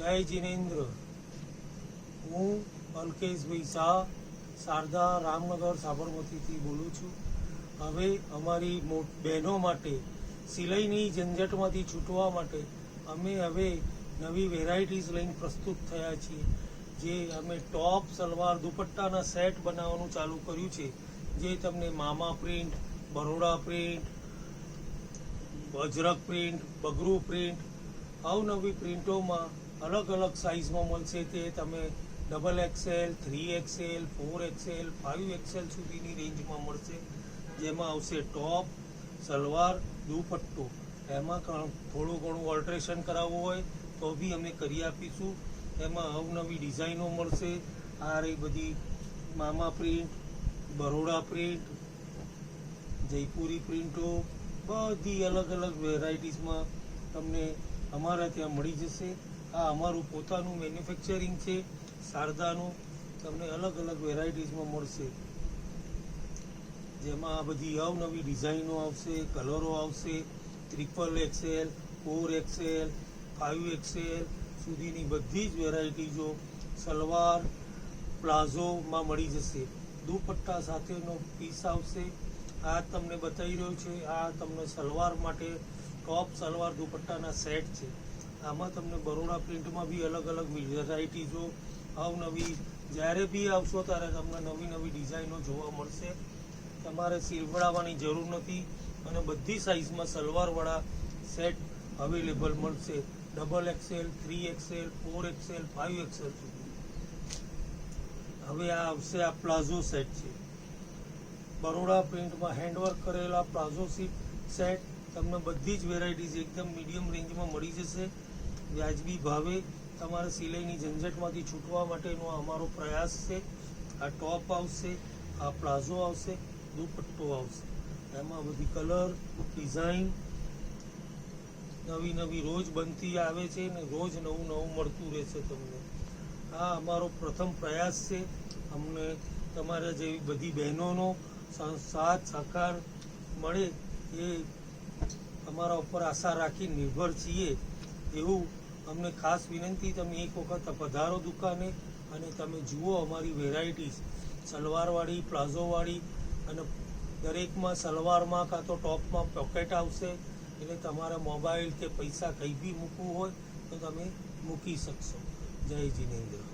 જય જિનેન્દ્ર। હું અલ્કેશભાઈ શાહ શારદા રામનગર સાબરમતીથી બોલું છું। હવે અમારી બહેનો માટે સિલાઈની ઝંઝટમાંથી છૂટવા માટે અમે હવે નવી વેરાયટીઝ લઈને પ્રસ્તુત થયા છીએ। જે અમે ટોપ સલવાર દુપટ્ટાના સેટ બનાવવાનું ચાલુ કર્યું છે, જે તમને મામા print, Baroda print, અજરક print, બગરૂ print, અવનવી પ્રિન્ટોમાં અલગ અલગ સાઇઝમાં મળશે। તે તમે XXL, 3XL, 4XL, 5XL સુધીની રેન્જમાં મળશે। જેમાં આવશે ટોપ, સલવાર, દુપટ્ટો। એમાં થોડું ઘણું ઓલ્ટરેશન કરાવવું હોય તો બી અમે કરી આપીશું। એમાં અવનવી ડિઝાઇનો મળશે। આ રહી બધી મામા પ્રિન્ટ, બરોડા પ્રિન્ટ, જયપુરી પ્રિન્ટો, બધી અલગ અલગ વેરાયટીઝમાં તમને અમારા ત્યાં મળી જશે। આ અમારું પોતાનું મેન્યુફેક્ચરિંગ છે શારદાનું। તમને અલગ અલગ વેરાયટીઝમાં મળશે, જેમાં આ બધી અવનવી ડિઝાઇનો આવશે, કલરો આવશે। XXL, 4XL, 5XL સુધીની બધી જ વેરાયટીઝો સલવાર પ્લાઝોમાં મળી જશે। દુપટ્ટા સાથેનો પીસ આવશે। આ તમને બતાવી રહ્યો છે, આ તમને સલવાર માટે ટોપ સલવાર દુપટ્ટાના સેટ છે। આમાં તમને બરોડા પ્રિન્ટમાં બી અલગ અલગ વેરાયટીઝો અવનવી જ્યારે બી આવશો ત્યારે તમને નવી નવી ડિઝાઇનો જોવા મળશે। તમારે સિલવડાવવાની જરૂર નથી અને બધી સાઇઝમાં સલવારવાળા સેટ અવેલેબલ મળશે। XXL, 3XL, 4XL, 5XL સુધી। હવે આ આવશે, આ પ્લાઝો સેટ છે, બરોડા પ્રિન્ટમાં હેન્ડવર્ક કરેલા પ્લાઝો સેટ। તમને બધી જ વેરાયટીઝ એકદમ મીડિયમ રેન્જમાં મળી જશે, વ્યાજબી ભાવે। તમારે સિલાઈની ઝંઝટમાંથી છૂટવા માટેનો અમારો પ્રયાસ છે। આ ટોપ આવશે, આ પ્લાઝો આવશે, દુપટ્ટો આવશે। એમાં બધી કલર ડિઝાઇન નવી નવી રોજ બનતી આવે છે ને રોજ નવું નવું મળતું રહેશે તમને। આ અમારો પ્રથમ પ્રયાસ છે। અમને તમારા જેવી બધી બહેનોનો સાથ સહકાર મળે એ અમારા ઉપર આશા રાખી નિર્ભર છીએ। એવું અમને ખાસ વિનંતી, તમે એક વખત પધારો દુકાને અને તમે જુઓ અમારી વેરાયટીઝ સલવારવાળી, પ્લાઝોવાળી, અને દરેકમાં સલવારમાં કાં તો ટોપમાં પોકેટ આવશે, એટલે તમારા મોબાઈલ કે પૈસા કંઈ બી મૂકવું હોય તો તમે મૂકી શકશો। જય જિનેન્દ્ર।